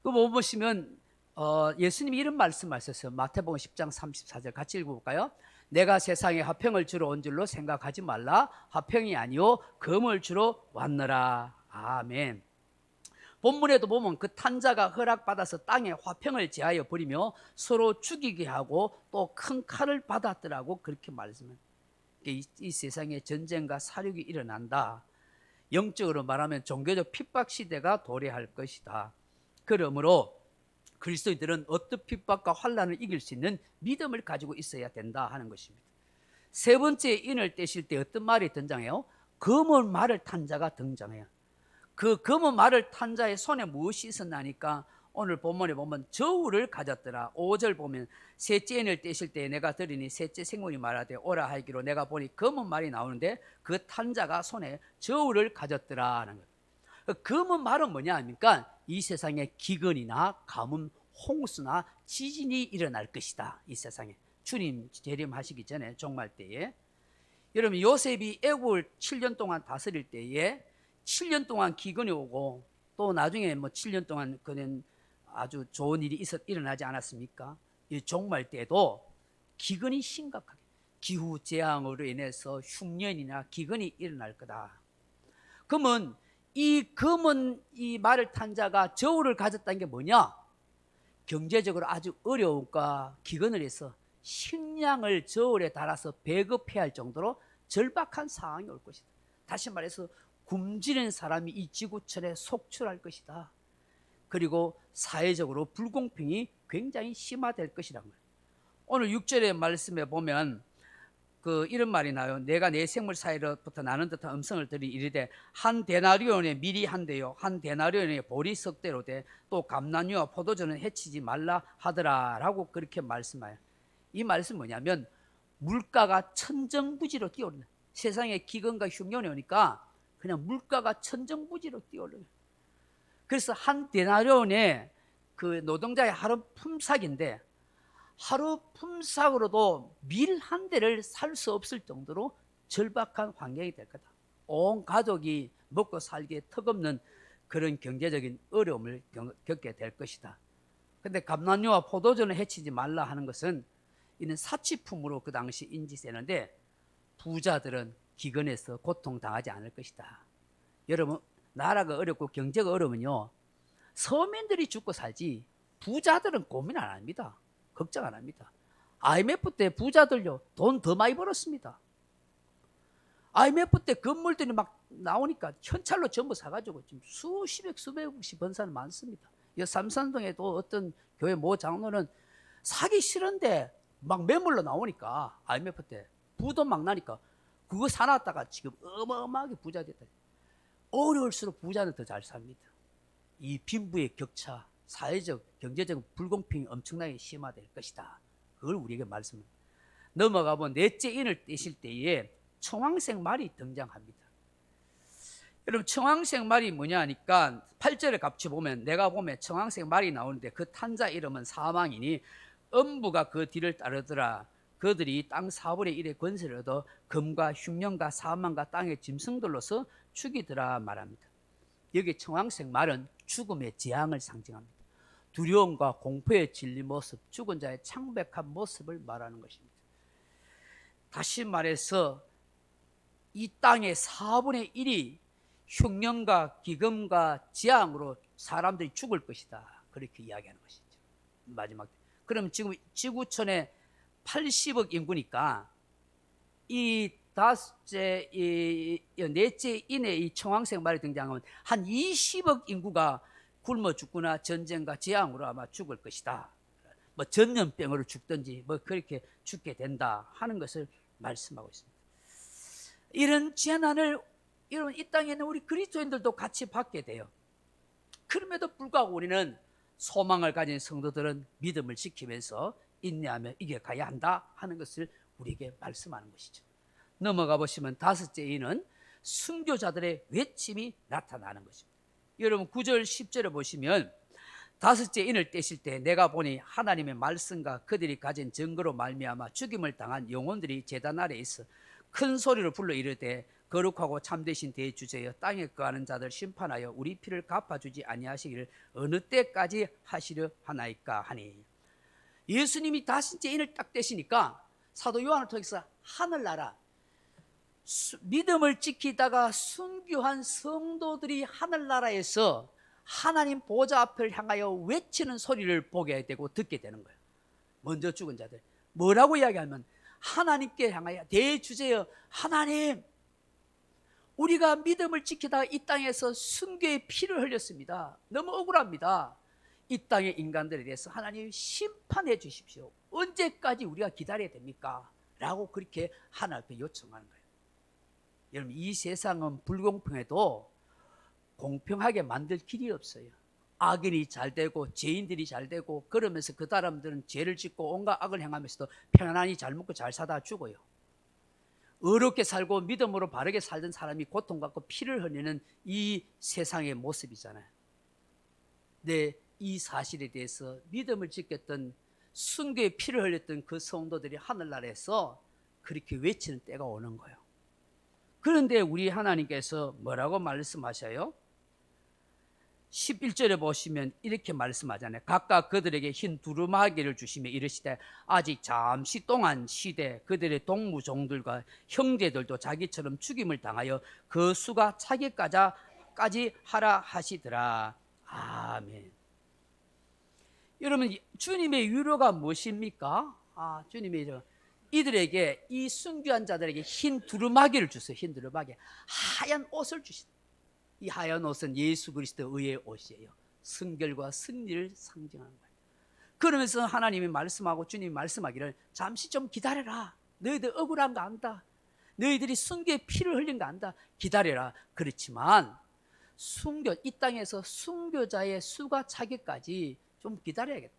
그 보시면 예수님이 이런 말씀하셨어요. 마태복음 10장 34절 같이 읽어볼까요? 내가 세상에 화평을 주러 온 줄로 생각하지 말라. 화평이 아니요 검을 주러 왔노라. 아멘. 본문에도 보면 그 탄자가 허락받아서 땅에 화평을 제하여 버리며 서로 죽이게 하고 또 큰 칼을 받았더라고 그렇게 말씀합니다. 이 세상에 전쟁과 사륙이 일어난다. 영적으로 말하면 종교적 핍박 시대가 도래할 것이다. 그러므로 그리스도인들은 어떤 핍박과 환난을 이길 수 있는 믿음을 가지고 있어야 된다 하는 것입니다. 세 번째 인을 떼실 때 어떤 말이 등장해요? 검은 말을 탄 자가 등장해요. 그 검은 말을 탄 자의 손에 무엇이 있었나니까 오늘 본문에 보면 저울을 가졌더라. 5절 보면 셋째 인을 떼실 때 내가 들으니 셋째 생물이 말하되 오라 하기로 내가 보니 검은 말이 나오는데 그 탄 자가 손에 저울을 가졌더라 하는 거예요. 검은 말은 뭐냐 하니까 이 세상에 기근이나 가뭄, 홍수나 지진이 일어날 것이다. 이 세상에 주님 재림하시기 전에 종말 때에. 여러분 요셉이 애국을 7년 동안 다스릴 때에 7년 동안 기근이 오고 또 나중에 뭐 7년 동안 그는 아주 좋은 일이 일어나지 않았습니까? 이 종말 때에도 기근이 심각하게 기후 재앙으로 인해서 흉년이나 기근이 일어날 거다. 그러면 이 검은 이 말을 탄 자가 저울을 가졌다는 게 뭐냐? 경제적으로 아주 어려움과 기근을 해서 식량을 저울에 달아서 배급해야 할 정도로 절박한 상황이 올 것이다. 다시 말해서 굶주리는 사람이 이 지구촌에 속출할 것이다. 그리고 사회적으로 불공평이 굉장히 심화될 것이란 거예요. 오늘 6절의 말씀에 보면 이런 말이 나요. 내가 내 생물 사이로부터 나는 듯한 음성을 들이 이르되 한 데나리온에 밀이 한 대요 한 데나리온에 보리 석 대로 돼 또 감나니와 포도주는 해치지 말라 하더라 라고 그렇게 말씀해요. 이 말씀 뭐냐면 물가가 천정부지로 뛰어오르는, 세상에 기근과 흉년이 오니까 그냥 물가가 천정부지로 뛰어오르는. 그래서 한 데나리온에 그 노동자의 하루 품삯인데 하루 품삯으로도 밀 한 대를 살 수 없을 정도로 절박한 환경이 될 거다. 온 가족이 먹고 살기에 턱없는 그런 경제적인 어려움을 겪게 될 것이다. 그런데 감나니와 포도주는 해치지 말라 하는 것은 이는 사치품으로 그 당시 인지되는데 부자들은 기근에서 고통당하지 않을 것이다. 여러분, 나라가 어렵고 경제가 어려우면요, 서민들이 죽고 살지 부자들은 고민 안 합니다. 걱정 안 합니다. IMF 때 부자들요 돈 더 많이 벌었습니다. IMF 때 건물들이 막 나오니까 현찰로 전부 사가지고 지금 수십억 수백억씩 번 사람 많습니다. 이 삼산동에도 어떤 교회 모 장로는 사기 싫은데 막 매물로 나오니까 IMF 때 부도 막 나니까 그거 사놨다가 지금 어마어마하게 부자 됐다. 어려울수록 부자는 더 잘 삽니다. 이 빈부의 격차, 사회적, 경제적 불공평이 엄청나게 심화될 것이다. 그걸 우리에게 말씀합니다. 넘어가면 넷째 인을 떼실 때에 청황색 말이 등장합니다. 여러분, 청황색 말이 뭐냐 하니까 8절에 같이 보면 내가 보면 청황색 말이 나오는데 그 탄자 이름은 사망이니 음부가 그 뒤를 따르더라. 그들이 땅 4분의 1의 권세를 얻어 금과 흉년과 사망과 땅의 짐승들로서 죽이더라 말합니다. 여기 청황색 말은 죽음의 재앙을 상징합니다. 두려움과 공포에 질린 모습, 죽은 자의 창백한 모습을 말하는 것입니다. 다시 말해서 이 땅의 4분의 1이 흉년과 기근과 재앙으로 사람들이 죽을 것이다. 그렇게 이야기하는 것이죠. 마지막. 그럼 지금 지구촌에 80억 인구니까 이 다섯째, 넷째 인에 이 청황색 말이 등장하면 한 20억 인구가 굶어 죽거나 전쟁과 재앙으로 아마 죽을 것이다. 뭐 전염병으로 죽든지 뭐 그렇게 죽게 된다 하는 것을 말씀하고 있습니다. 이런 재난을 여러분 이 땅에 있는 우리 그리스도인들도 같이 받게 돼요. 그럼에도 불구하고 우리는 소망을 가진 성도들은 믿음을 지키면서 인내하며 이겨가야 한다 하는 것을 우리에게 말씀하는 것이죠. 넘어가 보시면 다섯째 인은 순교자들의 외침이 나타나는 것입니다. 여러분 9절 10절을 보시면 다섯째 인을 떼실 때 내가 보니 하나님의 말씀과 그들이 가진 증거로 말미암아 죽임을 당한 영혼들이 제단 아래에 있어 큰 소리로 불러 이르되 거룩하고 참되신 대주제여 땅에 거하는 자들 심판하여 우리 피를 갚아주지 아니하시기를 어느 때까지 하시려 하나이까 하니. 예수님이 다섯째 인을 딱 떼시니까 사도 요한을 통해서 하늘나라 믿음을 지키다가 순교한 성도들이 하늘나라에서 하나님 보좌 앞을 향하여 외치는 소리를 보게 되고 듣게 되는 거예요. 먼저 죽은 자들 뭐라고 이야기하면 하나님께 향하여 대주제여 하나님, 우리가 믿음을 지키다가 이 땅에서 순교의 피를 흘렸습니다. 너무 억울합니다. 이 땅의 인간들에 대해서 하나님 심판해 주십시오. 언제까지 우리가 기다려야 됩니까? 라고 그렇게 하나님께 요청하는 거예요. 여러분 이 세상은 불공평해도 공평하게 만들 길이 없어요. 악인이 잘 되고 죄인들이 잘 되고 그러면서 그 사람들은 죄를 짓고 온갖 악을 행하면서도 편안히 잘 먹고 잘 사다 죽어요. 어렵게 살고 믿음으로 바르게 살던 사람이 고통받고 피를 흘리는 이 세상의 모습이잖아요. 네, 이 사실에 대해서 믿음을 지켰던 순교의 피를 흘렸던 그 성도들이 하늘나라에서 그렇게 외치는 때가 오는 거예요. 그런데 우리 하나님께서 뭐라고 말씀하셔요? 11절에 보시면 이렇게 말씀하잖아요. 각각 그들에게 흰 두루마기를 주시며 이르시되 아직 잠시 동안 쉬되 그들의 동무종들과 형제들도 자기처럼 죽임을 당하여 그 수가 차기까지 하라 하시더라. 아멘. 여러분, 주님의 위로가 무엇입니까? 주님이 이들에게, 이 순교한 자들에게 흰 두루마기를 주세요. 흰 두루마기, 하얀 옷을 주시다. 이 하얀 옷은 예수 그리스도 의의 옷이에요. 순결과 승리를 상징하는 거예요. 그러면서 하나님이 말씀하고 주님이 말씀하기를 잠시 좀 기다려라. 너희들 억울한 거 안다. 너희들이 순교의 피를 흘린 거 안다. 기다려라. 그렇지만 이 땅에서 순교자의 수가 차기까지 좀 기다려야겠다.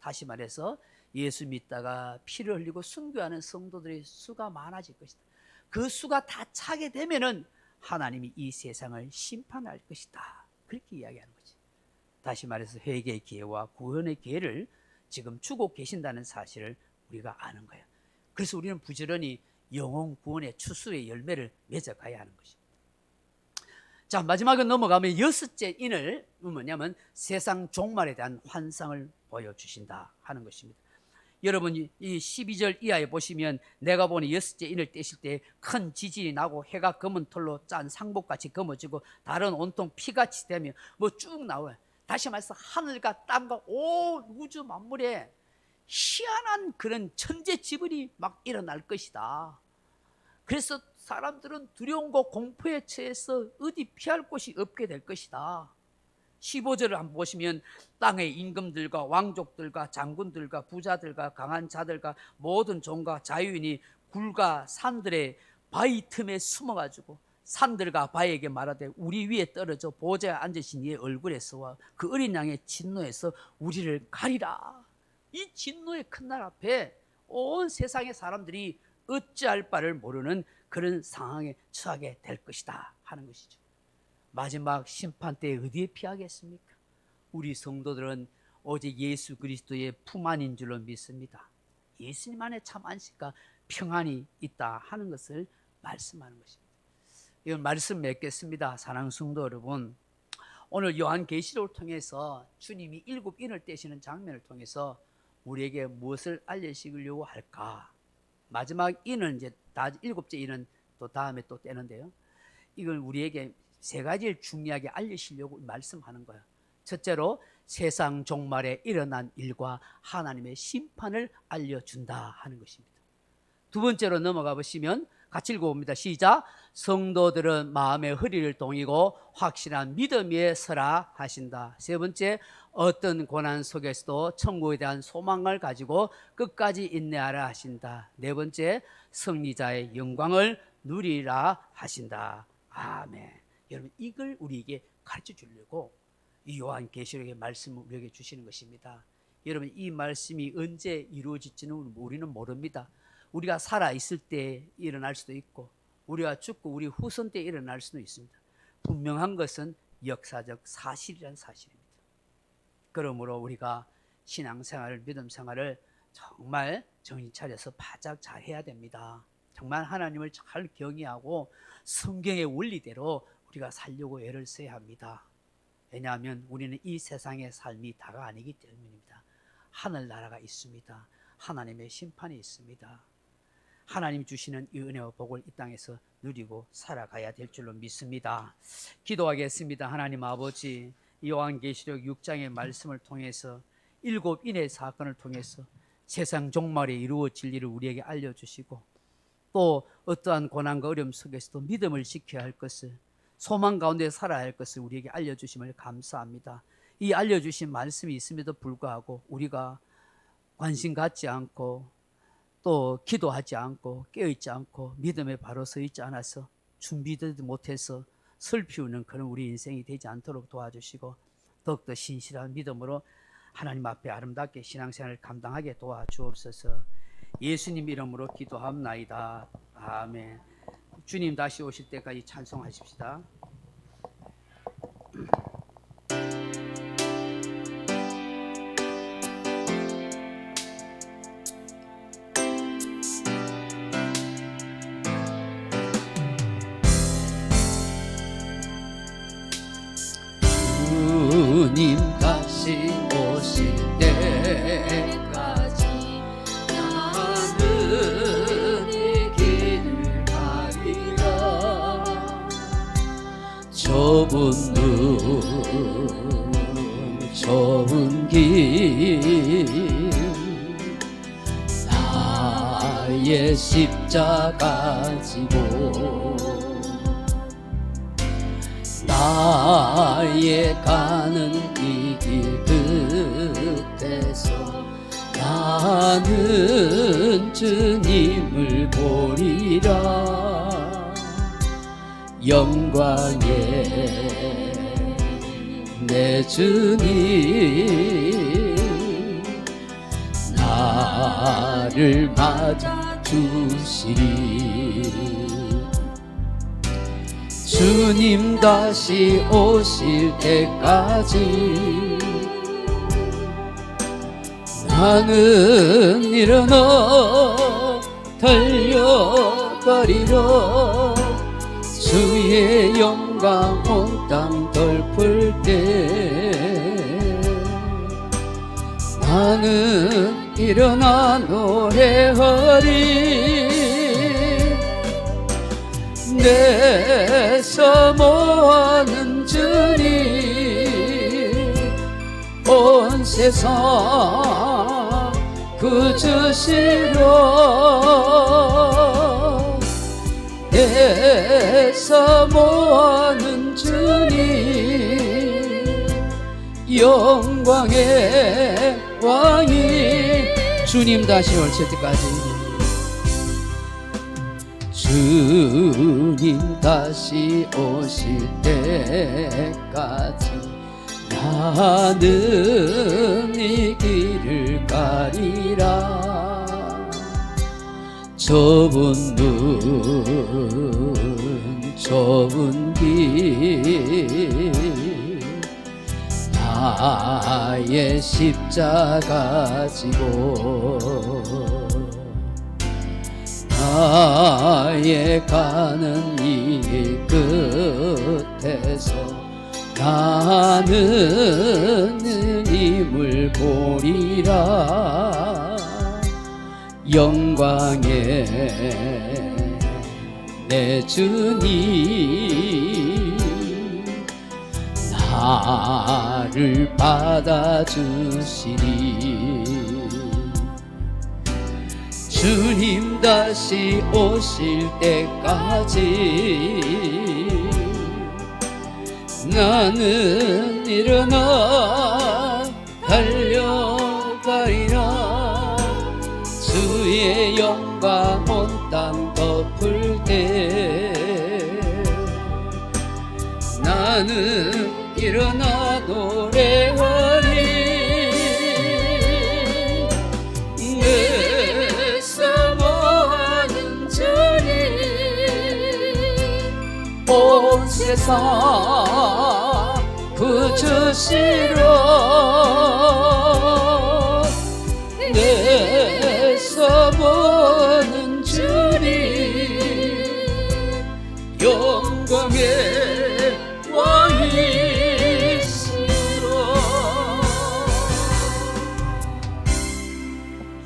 다시 말해서 예수 믿다가 피를 흘리고 순교하는 성도들의 수가 많아질 것이다. 그 수가 다 차게 되면은 하나님이 이 세상을 심판할 것이다. 그렇게 이야기하는 거지. 다시 말해서 회개의 기회와 구원의 기회를 지금 주고 계신다는 사실을 우리가 아는 거예요. 그래서 우리는 부지런히 영혼 구원의 추수의 열매를 맺어가야 하는 것입니다. 자, 마지막으로 넘어가면 여섯째 인을 뭐냐면 세상 종말에 대한 환상을 보여주신다 하는 것입니다. 여러분, 이 12절 이하에 보시면 내가 보니 여섯째 인을 떼실 때 큰 지진이 나고 해가 검은 털로 짠 상복같이 검어지고 달은 온통 피같이 되며 뭐 쭉 나와요. 다시 말해서 하늘과 땅과 온 우주 만물에 희한한 그런 천재지변이 막 일어날 것이다. 그래서 사람들은 두려움과 공포에 처해서 어디 피할 곳이 없게 될 것이다. 15절을 한번 보시면 땅의 임금들과 왕족들과 장군들과 부자들과 강한 자들과 모든 종과 자유인이 굴과 산들의 바위 틈에 숨어가지고 산들과 바위에게 말하되 우리 위에 떨어져 보좌에 앉으신 이의 얼굴에서와 그 어린 양의 진노에서 우리를 가리라. 이 진노의 큰 날 앞에 온 세상의 사람들이 어찌할 바를 모르는 그런 상황에 처하게 될 것이다 하는 것이죠. 마지막 심판 때 어디에 피하겠습니까? 우리 성도들은 오직 예수 그리스도의 품 안인 줄로 믿습니다. 예수님 안에 참 안식과 평안이 있다 하는 것을 말씀하는 것입니다. 이건 말씀 맺겠습니다. 사랑하는 성도 여러분, 오늘 요한계시록을 통해서 주님이 7인을 떼시는 장면을 통해서 우리에게 무엇을 알려주시려고 할까? 마지막 인은 이제 다 7째 인은 또 다음에 또 떼는데요. 이걸 우리에게 세 가지를 중요하게 알려주시려고 말씀하는 거예요. 첫째로 세상 종말에 일어난 일과 하나님의 심판을 알려준다 하는 것입니다. 두 번째로 넘어가 보시면 같이 읽어봅니다. 시작. 성도들은 마음의 허리를 동이고 확실한 믿음 위에 서라 하신다. 세 번째, 어떤 고난 속에서도 천국에 대한 소망을 가지고 끝까지 인내하라 하신다. 네 번째, 승리자의 영광을 누리라 하신다. 아멘. 여러분, 이걸 우리에게 가르쳐 주려고 이 요한계시록의 말씀을 우리에게 주시는 것입니다. 여러분, 이 말씀이 언제 이루어질지는 우리는 모릅니다. 우리가 살아있을 때 일어날 수도 있고 우리가 죽고 우리 후손 때 일어날 수도 있습니다. 분명한 것은 역사적 사실이란 사실입니다. 그러므로 우리가 신앙생활을, 믿음생활을 정말 정신 차려서 바짝 잘 해야 됩니다. 정말 하나님을 잘 경외하고 성경의 원리대로 우리가 살려고 애를 써야 합니다. 왜냐하면 우리는 이 세상의 삶이 다가 아니기 때문입니다. 하늘나라가 있습니다. 하나님의 심판이 있습니다. 하나님 주시는 이 은혜와 복을 이 땅에서 누리고 살아가야 될 줄로 믿습니다. 기도하겠습니다. 하나님 아버지, 요한계시록 6장의 말씀을 통해서 7인의 사건을 통해서 세상 종말에 이루어질 일을 우리에게 알려주시고 또 어떠한 고난과 어려움 속에서도 믿음을 지켜야 할 것을, 소망 가운데 살아야 할 것을 우리에게 알려주심을 감사합니다. 이 알려주신 말씀이 있음에도 불구하고 우리가 관심 갖지 않고 또 기도하지 않고 깨어있지 않고 믿음에 바로 서 있지 않아서 준비되지 못해서 슬피우는 그런 우리 인생이 되지 않도록 도와주시고 더욱더 신실한 믿음으로 하나님 앞에 아름답게 신앙생활을 감당하게 도와주옵소서. 예수님 이름으로 기도합나이다. 아멘. 주님 다시 오실 때까지 찬송하십시다. 좋은 길 나의 십자가 지고 나의 가는 이 길 끝에서 나는 주님을 보리라 영광의 내 주님 나를 맞아 주시리 주님 다시 오실 때까지 나는 일어나 달려가리라 주의 영광 온 땅 덮을 때 나는 일어나 노래하리 내 사모하는 주님 온 세상 그 주시러 내 사모하는 주님 영광의 왕이 주님 다시 오실 때까지 주님 다시 오실 때까지 나는 이 길을 가리라 좁은 눈 좁은 길 나의 십자가 지고 나의 가는 이 길 끝에서 나는 주님을 보리라 영광의 내 주님 나를 받아주시리 주님 다시 오실 때까지 나는 일어나 달려가리라 주의 영광 온 땅 덮을 때 나는 일어나 노래하리 내 사모하는 주님 온 세상 그 주시러 내 사모하는 주님 영광의 왕이시라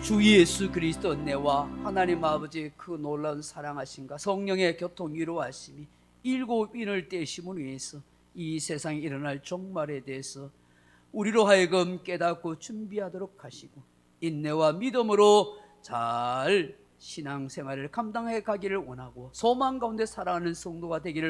주 예수 그리스도 은혜와 하나님 아버지의 그 놀라운 사랑하심과 성령의 교통 위로하심이 일곱 인을 떼심을 위해서 이 세상에 일어날 종말에 대해서 우리로 하여금 깨닫고 준비하도록 하시고 인내와 믿음으로 잘 신앙생활을 감당해 가기를 원하고 소망 가운데 살아가는 성도가 되기를